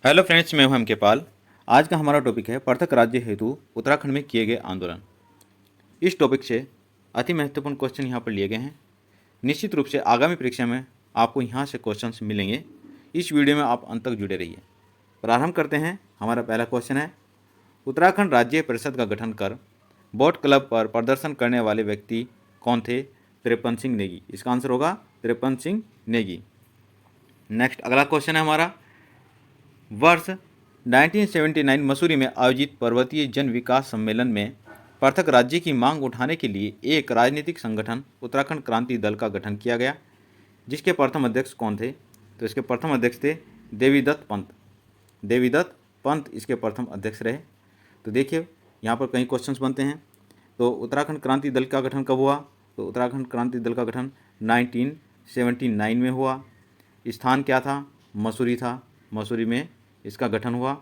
Hello friends, मैं हूं M के पाल। आज का हमारा टॉपिक है पृथक राज्य हेतु उत्तराखंड में किए गए आंदोलन। इस टॉपिक से अति महत्वपूर्ण क्वेश्चन यहाँ पर लिए गए हैं। निश्चित रूप से आगामी परीक्षा में आपको यहाँ से क्वेश्चंस मिलेंगे। इस वीडियो में आप अंत तक जुड़े रहिए। प्रारंभ करते हैं। हमारा पहला क्वेश्चन है, उत्तराखंड राज्य परिषद का गठन कर बोट क्लब पर प्रदर्शन करने वाले व्यक्ति कौन थे? त्रिपन सिंह नेगी। इसका आंसर होगा त्रिपन सिंह नेगी। नेक्स्ट अगला क्वेश्चन है हमारा, वर्ष 1979 मसूरी में आयोजित पर्वतीय जन विकास सम्मेलन में पृथक राज्य की मांग उठाने के लिए एक राजनीतिक संगठन उत्तराखंड क्रांति दल का गठन किया गया, जिसके प्रथम अध्यक्ष कौन थे? तो इसके प्रथम अध्यक्ष थे देवीदत्त पंत। देवीदत्त पंत इसके प्रथम अध्यक्ष रहे। तो देखिए यहाँ पर कई क्वेश्चंस बनते हैं। तो उत्तराखंड क्रांति दल का गठन कब हुआ? तो उत्तराखंड क्रांति दल का गठन 1979 में हुआ। स्थान क्या था? मसूरी था। मसूरी में इसका गठन हुआ।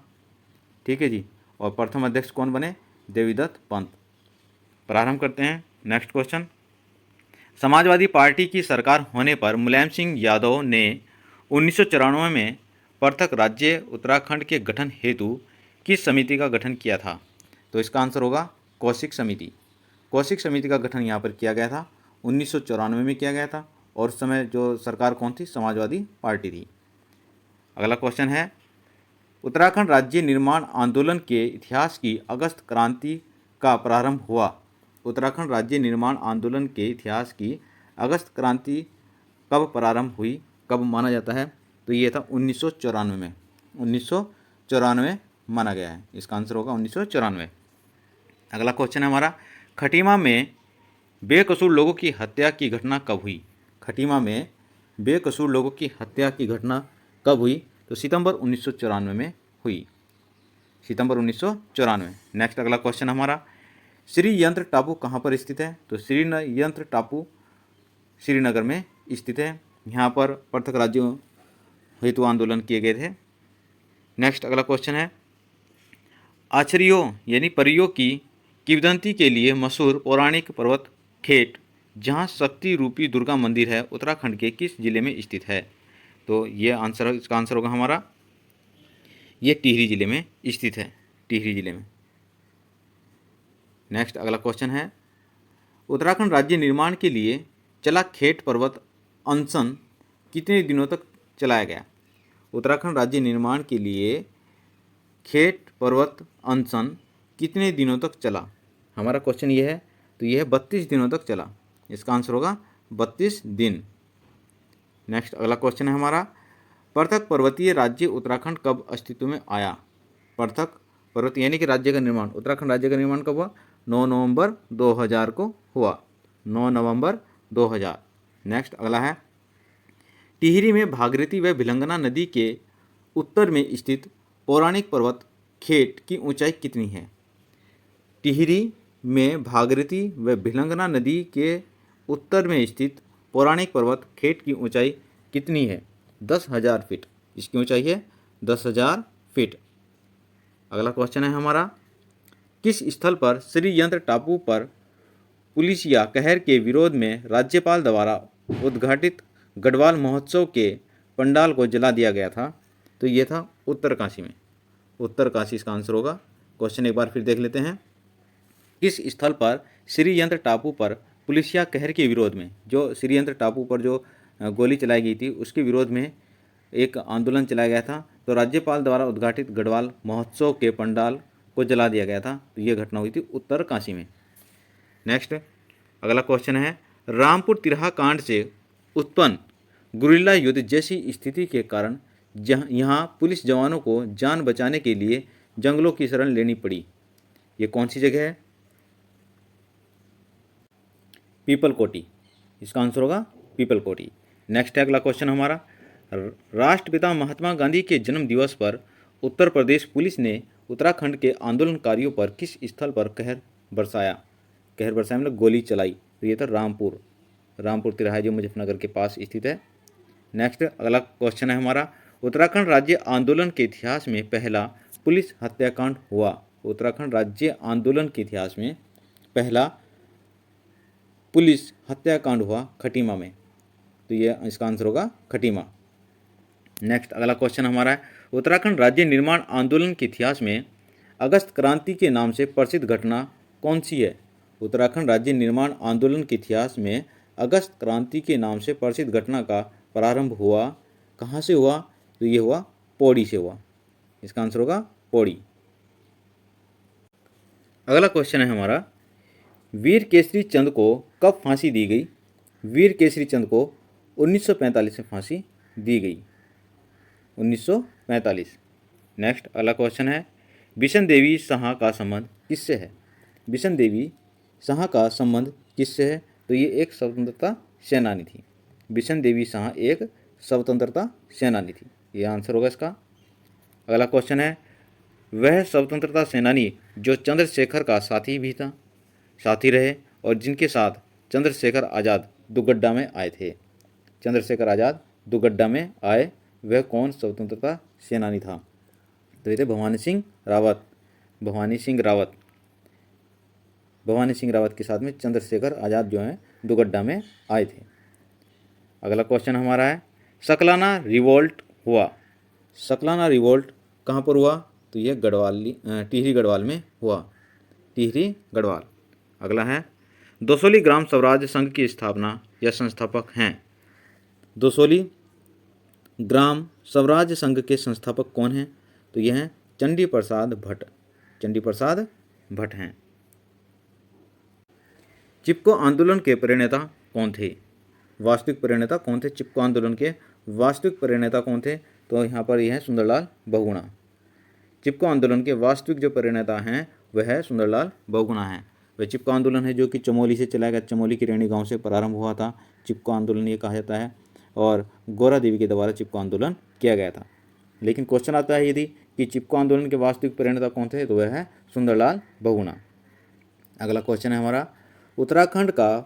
ठीक है जी। और प्रथम अध्यक्ष कौन बने? देवीदत्त पंत। प्रारंभ करते हैं। नेक्स्ट क्वेश्चन, समाजवादी पार्टी की सरकार होने पर मुलायम सिंह यादव ने 1994 में पृथक राज्य उत्तराखंड के गठन हेतु किस समिति का गठन किया था? तो इसका आंसर होगा कौशिक समिति। कौशिक समिति का गठन यहाँ पर किया गया था, 1994 में किया गया था। और उस समय जो सरकार कौन थी? समाजवादी पार्टी थी। अगला क्वेश्चन है, उत्तराखंड राज्य निर्माण आंदोलन के इतिहास की अगस्त क्रांति का प्रारंभ हुआ। उत्तराखंड राज्य निर्माण आंदोलन के इतिहास की अगस्त क्रांति कब प्रारंभ हुई, कब माना जाता है? तो ये था 1994 में। 1994 माना गया है। इसका आंसर होगा 1994। अगला क्वेश्चन है हमारा, खटीमा में बेकसूर लोगों की हत्या की घटना कब हुई? खटीमा में बेकसूर लोगों की हत्या की घटना कब हुई? तो सितंबर 1994 में हुई। सितंबर 1994। नेक्स्ट अगला क्वेश्चन हमारा, श्रीयंत्र टापू कहाँ पर स्थित है? तो श्रीयंत्र टापू श्रीनगर में स्थित है। यहाँ पर पृथक राज्यों हेतु आंदोलन किए गए थे। नेक्स्ट अगला क्वेश्चन है, आचरियों यानी परियों की किंवदंती के लिए मशहूर पौराणिक पर्वत खेट, जहाँ शक्ति रूपी दुर्गा मंदिर है, उत्तराखंड के किस जिले में स्थित है? तो ये आंसर, इसका आंसर होगा हमारा, ये टिहरी जिले में स्थित है। टिहरी जिले में। नेक्स्ट अगला क्वेश्चन है, उत्तराखंड राज्य निर्माण के लिए चला खेट पर्वत अनशन कितने दिनों तक चलाया गया? उत्तराखंड राज्य निर्माण के लिए खेट पर्वत अनशन कितने दिनों तक चला? हमारा क्वेश्चन ये है। तो यह 32 दिनों तक चला। इसका आंसर होगा 32 दिन। नेक्स्ट अगला क्वेश्चन है हमारा, पृथक पर्वतीय राज्य उत्तराखंड कब अस्तित्व में आया? पृथक पर्वत यानी कि राज्य का निर्माण, उत्तराखंड राज्य का निर्माण कब हुआ? 9 नवंबर 2000 को हुआ। 9 नवंबर 2000। नेक्स्ट अगला है, टिहरी में भागीरथी व भिलंगना नदी के उत्तर में स्थित पौराणिक पर्वत खेट की ऊंचाई कितनी है? टिहरी में भागीरथी व भिलंगना नदी के उत्तर में स्थित पौराणिक पर्वत खेट की ऊंचाई कितनी है? 10,000 फीट। इसकी ऊंचाई है 10,000 फीट। अगला क्वेश्चन है हमारा, किस स्थल पर श्रीयंत्र टापू पर पुलिसिया कहर के विरोध में राज्यपाल द्वारा उद्घाटित गढ़वाल महोत्सव के पंडाल को जला दिया गया था? तो ये था उत्तरकाशी में। उत्तरकाशी इसका आंसर होगा। क्वेश्चन एक बार फिर देख लेते हैं, किस स्थल पर श्रीयंत्र टापू पर पुलिसिया कहर के विरोध में, जो श्रीयंत्र टापू पर जो गोली चलाई गई थी उसके विरोध में एक आंदोलन चलाया गया था। तो राज्यपाल द्वारा उद्घाटित गढ़वाल महोत्सव के पंडाल को जला दिया गया था। तो ये घटना हुई थी उत्तरकाशी में। नेक्स्ट अगला क्वेश्चन है, रामपुर तिरहा कांड से उत्पन्न गुरिल्ला युद्ध जैसी स्थिति के कारण यहाँ पुलिस जवानों को जान बचाने के लिए जंगलों की शरण लेनी पड़ी। ये कौन सी जगह है? पीपल कोटी। इसका आंसर होगा पीपल कोटी। नेक्स्ट है अगला क्वेश्चन हमारा, राष्ट्रपिता महात्मा गांधी के जन्म दिवस पर उत्तर प्रदेश पुलिस ने उत्तराखंड के आंदोलनकारियों पर किस स्थल पर कहर बरसाया? कहर बरसाया मतलब गोली चलाई। तो ये था रामपुर। रामपुर तिराहा जो मुजफ्फरनगर के पास स्थित है। नेक्स्ट अगला क्वेश्चन है हमारा, उत्तराखंड राज्य आंदोलन के इतिहास में पहला पुलिस हत्याकांड हुआ। उत्तराखंड राज्य आंदोलन के इतिहास में पहला पुलिस हत्याकांड हुआ खटीमा में। तो ये इसका आंसर होगा खटीमा। नेक्स्ट अगला क्वेश्चन हमारा है, उत्तराखंड राज्य निर्माण आंदोलन के इतिहास में अगस्त क्रांति के नाम से प्रसिद्ध घटना कौन सी है? उत्तराखंड राज्य निर्माण आंदोलन के इतिहास में अगस्त क्रांति के नाम से प्रसिद्ध घटना का प्रारंभ हुआ कहाँ से हुआ? तो ये हुआ पौड़ी से हुआ। इसका आंसर होगा पौड़ी। अगला क्वेश्चन है हमारा, वीर केसरी चंद को कब फांसी दी गई? वीर केसरी चंद को 1945 में फांसी दी गई, 1945। नेक्स्ट अगला क्वेश्चन है, बिशन देवी साहा का संबंध किससे है? बिशन देवी साहा का संबंध किससे है? तो ये एक स्वतंत्रता सेनानी थी। बिशन देवी साहा एक स्वतंत्रता सेनानी थी, ये आंसर होगा इसका। अगला क्वेश्चन है, वह स्वतंत्रता सेनानी जो चंद्रशेखर का साथी भी था, साथी रहे और जिनके साथ चंद्रशेखर आज़ाद दुगड्डा में आए थे। चंद्रशेखर आज़ाद दुगड्डा में आए, वह कौन स्वतंत्रता सेनानी था? तो ये थे भवानी सिंह रावत। भवानी सिंह रावत, भवानी सिंह रावत के साथ में चंद्रशेखर आज़ाद जो हैं दुगड्डा में आए थे। अगला क्वेश्चन हमारा है, सकलाना रिवोल्ट हुआ। सकलाना रिवोल्ट कहाँ पर हुआ? तो यह गढ़वाली टिहरी गढ़वाल में हुआ, टिहरी गढ़वाल। अगला है, दोसोली ग्राम स्वराज संघ की स्थापना या संस्थापक हैं? दोसोली ग्राम स्वराज संघ के संस्थापक कौन हैं? तो यह हैं चंडी प्रसाद भट्ट। चंडी प्रसाद भट्ट हैं। चिपको आंदोलन के प्रणेता कौन थे? वास्तविक प्रणेता कौन थे? चिपको आंदोलन के वास्तविक प्रणेता कौन थे? तो यहाँ पर यह है सुंदरलाल बहुगुणा। चिपको आंदोलन के वास्तविक जो प्रणेता हैं वह है सुंदरलाल बहुगुणा हैं। वह चिपको आंदोलन है जो कि चमोली से चलाया गया, चमोली की रेणी गांव से प्रारंभ हुआ था। चिपको आंदोलन ये कहा जाता है और गौरा देवी के द्वारा चिपको आंदोलन किया गया था। लेकिन क्वेश्चन आता है यदि कि चिपको आंदोलन के वास्तविक प्रणेता कौन थे, तो वह है सुंदरलाल बहुगुणा। अगला क्वेश्चन है हमारा, उत्तराखंड का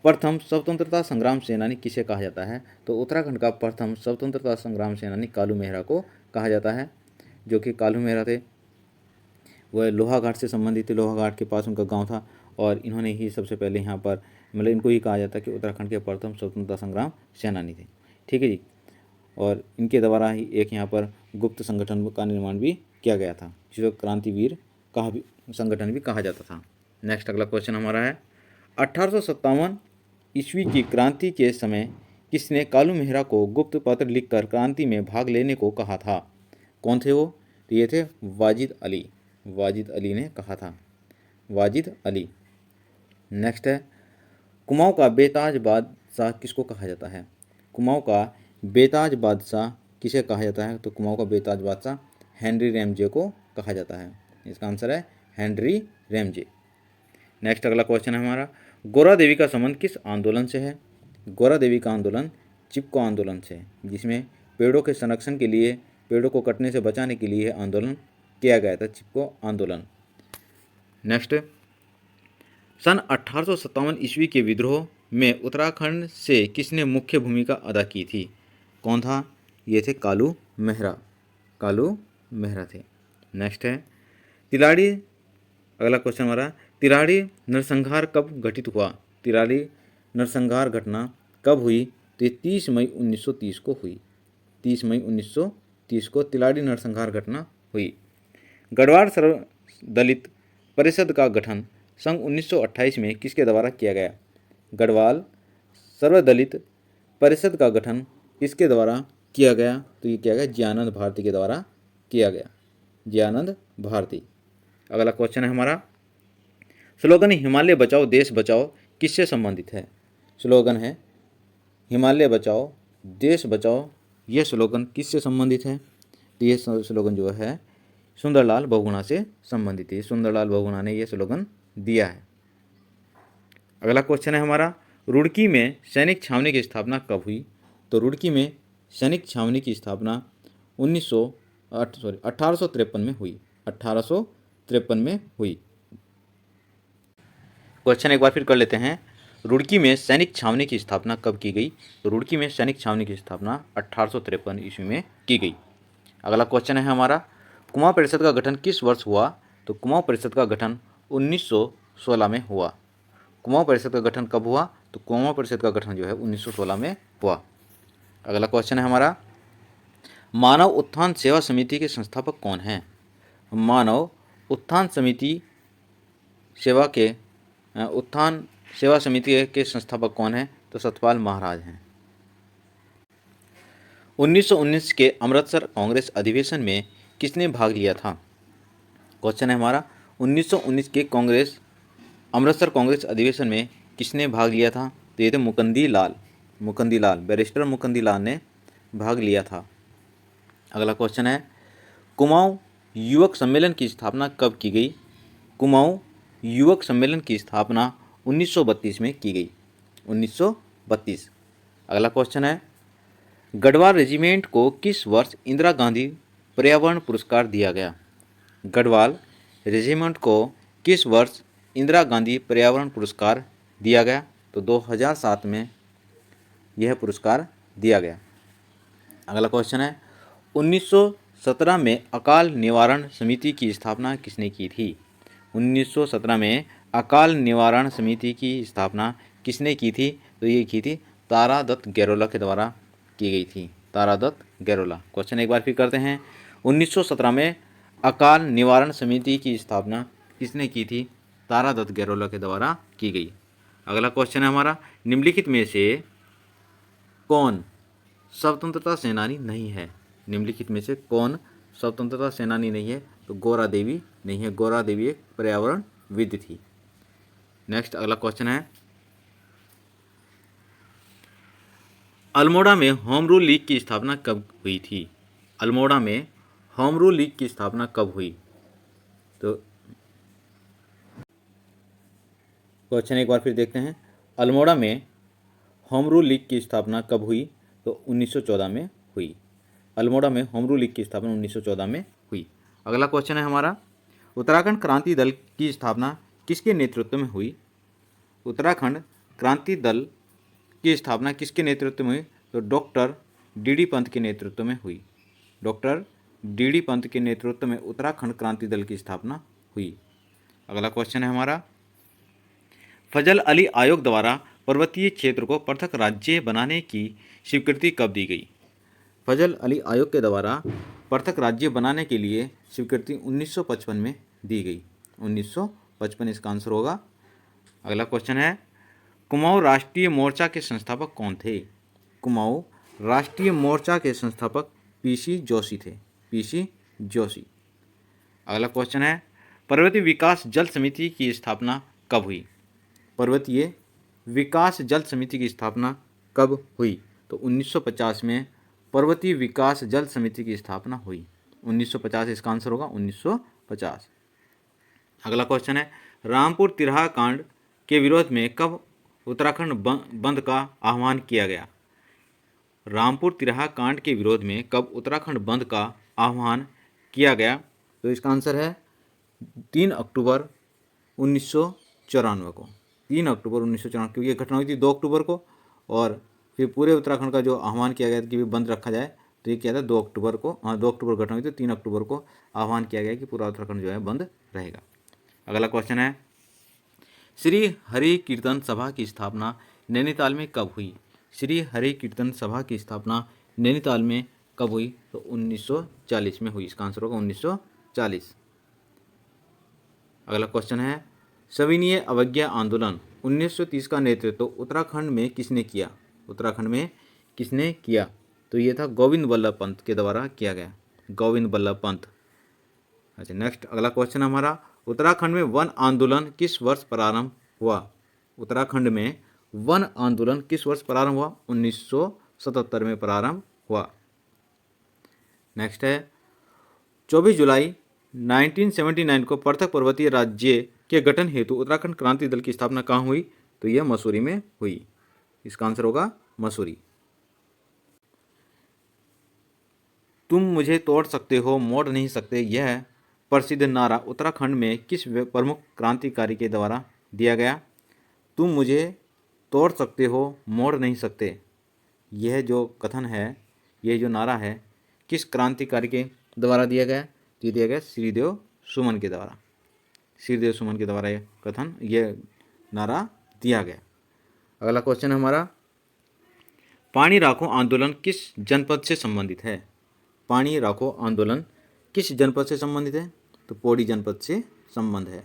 प्रथम स्वतंत्रता संग्राम सेनानी किसे कहा जाता है? तो उत्तराखंड का प्रथम स्वतंत्रता संग्राम सेनानी कालू मेहरा को कहा जाता है। जो कि कालू मेहरा थे वह लोहाघाट से संबंधित थे, लोहाघाट के पास उनका गांव था और इन्होंने ही सबसे पहले यहाँ पर मतलब इनको ही कहा जाता है कि उत्तराखंड के प्रथम स्वतंत्रता संग्राम सेनानी थे। ठीक है जी। और इनके द्वारा ही एक यहाँ पर गुप्त संगठन का निर्माण भी किया गया था, जिसको क्रांतिवीर का भी संगठन भी कहा जाता था। नेक्स्ट अगला क्वेश्चन हमारा है, 1857 ईस्वी की क्रांति के समय किसने कालू मेहरा को गुप्त पत्र लिखकर क्रांति में भाग लेने को कहा था? कौन थे वो? तो ये थे वाजिद अली। वाजिद अली ने कहा था, वाजिद अली। नेक्स्ट है, कुमाऊं का बेताज बादशाह किसको कहा जाता है? कुमाऊं का बेताज बादशाह किसे कहा जाता है? तो कुमाऊं का बेताज बादशाह हेनरी रैमजे को कहा जाता है। इसका आंसर है हेनरी रैमजे। नेक्स्ट अगला क्वेश्चन है हमारा, गौरा देवी का संबंध किस आंदोलन से है? गौरा देवी का आंदोलन चिपको आंदोलन से है, जिसमें पेड़ों के संरक्षण के लिए, पेड़ों को कटने से बचाने के लिए आंदोलन किया गया था, चिपको आंदोलन। नेक्स्ट, सन 1857 ईस्वी के विद्रोह में उत्तराखंड से किसने मुख्य भूमिका अदा की थी? कौन था? ये थे कालू मेहरा। कालू मेहरा थे। नेक्स्ट है, तिलाड़ी, अगला क्वेश्चन हमारा, तिलाड़ी नरसंहार कब घटित हुआ? तिलाड़ी नरसंहार घटना कब हुई? तो ये 30 मई 1930 को हुई। 30 मई 1930 को तिलाड़ी नरसंहार घटना हुई। गढ़वाल सर्वदलित परिषद का गठन सन 1928 में किसके द्वारा किया गया? गढ़वाल सर्वदलित परिषद का गठन किसके द्वारा किया गया? तो ये किया गया जियानंद भारती के द्वारा किया गया, जियानंद भारती। अगला क्वेश्चन है हमारा, स्लोगन हिमालय बचाओ देश बचाओ किससे संबंधित है? स्लोगन है हिमालय बचाओ देश बचाओ, यह स्लोगन किससे संबंधित है? तो ये स्लोगन जो है सुंदरलाल बहुगुणा से संबंधित है। सुंदरलाल बहुगुणा ने यह स्लोगन दिया है। अगला क्वेश्चन है हमारा, रुड़की में सैनिक छावनी की स्थापना कब हुई? तो रुड़की में सैनिक छावनी की स्थापना 1853 में हुई। 1853 में हुई। क्वेश्चन एक बार फिर कर लेते हैं, रुड़की में सैनिक छावनी की स्थापना कब की गई? तो रुड़की में सैनिक छावनी की स्थापना 1853 ईस्वी में की गई। अगला क्वेश्चन है हमारा, कुमाऊं परिषद का गठन किस वर्ष हुआ? तो कुमाऊं परिषद का गठन 1916 में हुआ। कुमाऊं परिषद का गठन कब हुआ? तो कुमाऊं परिषद का गठन जो है 1916 में हुआ। अगला क्वेश्चन है हमारा, मानव उत्थान सेवा समिति के संस्थापक कौन हैं? मानव उत्थान समिति सेवा के उत्थान सेवा समिति के संस्थापक कौन हैं? तो सतपाल महाराज हैं। 1919 के अमृतसर कांग्रेस अधिवेशन में किसने भाग लिया था? क्वेश्चन है हमारा 1919 के अमृतसर कांग्रेस अधिवेशन में किसने भाग लिया था? तो ये थे मुकंदी लाल बैरिस्टर मुकंदी लाल ने भाग लिया था। अगला क्वेश्चन है कुमाऊं युवक सम्मेलन की स्थापना कब की गई? कुमाऊं युवक सम्मेलन की स्थापना 1932 में की गई, 1932। अगला क्वेश्चन है गढ़वाल रेजिमेंट को किस वर्ष इंदिरा गांधी पर्यावरण पुरस्कार दिया गया? गढ़वाल रेजिमेंट को किस वर्ष इंदिरा गांधी पर्यावरण पुरस्कार दिया गया? तो 2007 में यह पुरस्कार दिया गया। अगला क्वेश्चन है 1917 में अकाल निवारण समिति की स्थापना किसने की थी? 1917 में अकाल निवारण समिति की स्थापना किसने की थी? तो ये की थी तारादत्त गैरोला के द्वारा की गई थी, तारादत्त गैरोला। क्वेश्चन एक बार फिर करते हैं 1917 में अकाल निवारण समिति की स्थापना किसने की थी? तारादत्त गैरोला के द्वारा की गई। अगला क्वेश्चन है हमारा निम्नलिखित में से कौन स्वतंत्रता सेनानी नहीं है? निम्नलिखित में से कौन स्वतंत्रता सेनानी नहीं है? तो गौरा देवी नहीं है, गौरा देवी एक पर्यावरणविद थी। नेक्स्ट अगला क्वेश्चन है अल्मोड़ा में होम रूल लीग की स्थापना कब हुई थी? अल्मोड़ा में होम रूल लीग की स्थापना कब हुई? तो क्वेश्चन एक बार फिर देखते हैं अल्मोड़ा में होम रूल लीग की स्थापना कब हुई? तो 1914 में हुई। अल्मोड़ा में होम रूल लीग की स्थापना 1914 में हुई। अगला क्वेश्चन है हमारा उत्तराखंड क्रांति दल की स्थापना किसके नेतृत्व में हुई? उत्तराखंड क्रांति दल की स्थापना किसके नेतृत्व में हुई? तो डॉक्टर डी पंत के नेतृत्व में हुई। डॉक्टर डी पंत के नेतृत्व में उत्तराखंड क्रांति दल की स्थापना हुई। अगला क्वेश्चन है हमारा फजल अली आयोग द्वारा पर्वतीय क्षेत्र को पृथक राज्य बनाने की स्वीकृति कब दी गई? फजल अली आयोग के द्वारा पृथक राज्य बनाने के लिए स्वीकृति 1955 में दी गई, 1955 इसका आंसर होगा। अगला क्वेश्चन है कुमाऊं राष्ट्रीय मोर्चा के संस्थापक कौन थे? कुमाऊं राष्ट्रीय मोर्चा के संस्थापक पीसी जोशी थे, पीसी जोशी। अगला क्वेश्चन है पर्वतीय विकास जल समिति की स्थापना कब हुई? पर्वतीय विकास जल समिति की स्थापना कब हुई? तो 1950 में पर्वतीय विकास जल समिति की स्थापना हुई, 1950 इसका आंसर होगा, 1950। अगला क्वेश्चन है रामपुर तिरहा कांड के विरोध में कब उत्तराखंड बंद का आह्वान किया गया? रामपुर तिरहा कांड के विरोध में कब उत्तराखंड बंद का आह्वान किया गया? तो इसका आंसर है 3 अक्टूबर 1994 को, 3 अक्टूबर 1994, क्योंकि ये घटना हुई थी 2 अक्टूबर को और फिर पूरे उत्तराखंड का जो आह्वान किया गया कि बंद रखा जाए तो ये किया था 2 अक्टूबर को। 2 अक्टूबर घटना हुई थी, 3 अक्टूबर को आह्वान किया गया कि पूरा उत्तराखंड जो है बंद रहेगा। अगला क्वेश्चन है श्री हरि कीर्तन सभा की स्थापना नैनीताल में कब हुई? श्री हरि कीर्तन सभा की स्थापना नैनीताल में कब हुई? तो 1940 में हुई, इसका आंसर होगा 1940। अगला क्वेश्चन है सविनय अवज्ञा आंदोलन 1930 का नेतृत्व उत्तराखंड में किसने किया? उत्तराखंड में किसने किया? तो ये था गोविंद बल्लभ पंत के द्वारा किया गया, गोविंद बल्लभ पंत। अच्छा नेक्स्ट अगला क्वेश्चन हमारा उत्तराखंड में वन आंदोलन किस वर्ष प्रारंभ हुआ? उत्तराखंड में वन आंदोलन किस वर्ष प्रारंभ हुआ? 1977 में प्रारंभ हुआ। नेक्स्ट है 24 जुलाई 1979 को पृथक पर्वतीय राज्य के गठन हेतु उत्तराखंड क्रांति दल की स्थापना कहाँ हुई? तो यह मसूरी में हुई, इसका आंसर होगा मसूरी। तुम मुझे तोड़ सकते हो मोड़ नहीं सकते, यह प्रसिद्ध नारा उत्तराखंड में किस प्रमुख क्रांतिकारी के द्वारा दिया गया? तुम मुझे तोड़ सकते हो मोड़ नहीं सकते, यह जो कथन है, यह जो नारा है, किस क्रांतिकारी के द्वारा दिया गया? तो दिया गया श्रीदेव सुमन के द्वारा, श्रीदेव सुमन के द्वारा यह कथन, यह नारा दिया गया। अगला क्वेश्चन हमारा पानी राखो आंदोलन किस जनपद से संबंधित है? पानी राखो आंदोलन किस जनपद से संबंधित है? तो पौड़ी जनपद से संबंध है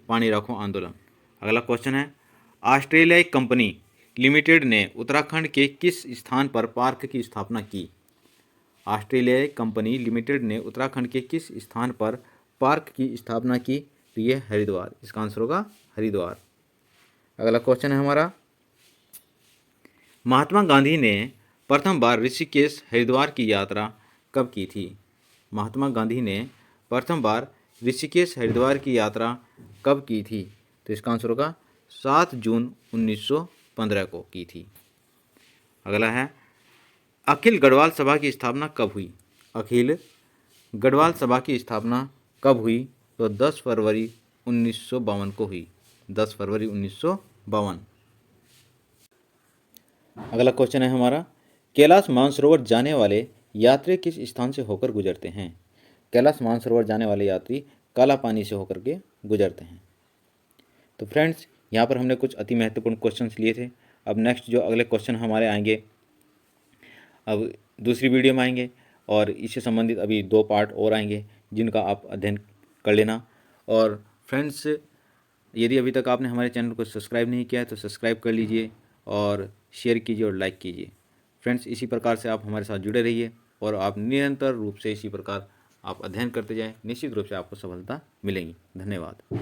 पानी राखो आंदोलन। अगला क्वेश्चन है, ऑस्ट्रेलियाई कंपनी लिमिटेड ने उत्तराखंड के किस स्थान पर पार्क की स्थापना की? ऑस्ट्रेलियाई कंपनी लिमिटेड ने उत्तराखंड के किस स्थान पर पार्क की स्थापना की? तो ये हरिद्वार, इसका आंसर होगा हरिद्वार। अगला क्वेश्चन है हमारा, महात्मा गांधी ने प्रथम बार ऋषिकेश हरिद्वार की यात्रा कब की थी? महात्मा गांधी ने प्रथम बार ऋषिकेश हरिद्वार की यात्रा कब की थी? तो इसका आंसर होगा 7 जून 1915 को की थी। अगला है, अखिल गढ़वाल सभा की स्थापना कब हुई? अखिल गढ़वाल सभा की स्थापना कब हुई? तो 10 फरवरी 1952 को हुई, 10 फरवरी 1952। अगला क्वेश्चन है हमारा, कैलाश मानसरोवर जाने वाले यात्री किस स्थान से होकर गुजरते हैं? कैलाश मानसरोवर जाने वाले यात्री काला पानी से होकर के गुजरते हैं। तो फ्रेंड्स, यहाँ पर हमने कुछ अति महत्वपूर्ण क्वेश्चंस लिए थे। अब नेक्स्ट जो अगले क्वेश्चन हमारे आएंगे अब दूसरी वीडियो में आएंगे, और इससे संबंधित अभी 2 पार्ट और आएंगे जिनका आप अध्ययन कर लेना। और फ्रेंड्स, यदि अभी तक आपने हमारे चैनल को सब्सक्राइब नहीं किया है तो सब्सक्राइब कर लीजिए और शेयर कीजिए और लाइक कीजिए। फ्रेंड्स, इसी प्रकार से आप हमारे साथ जुड़े रहिए और आप निरंतर रूप से इसी प्रकार आप अध्ययन करते जाएं, निश्चित रूप से आपको सफलता मिलेगी। धन्यवाद।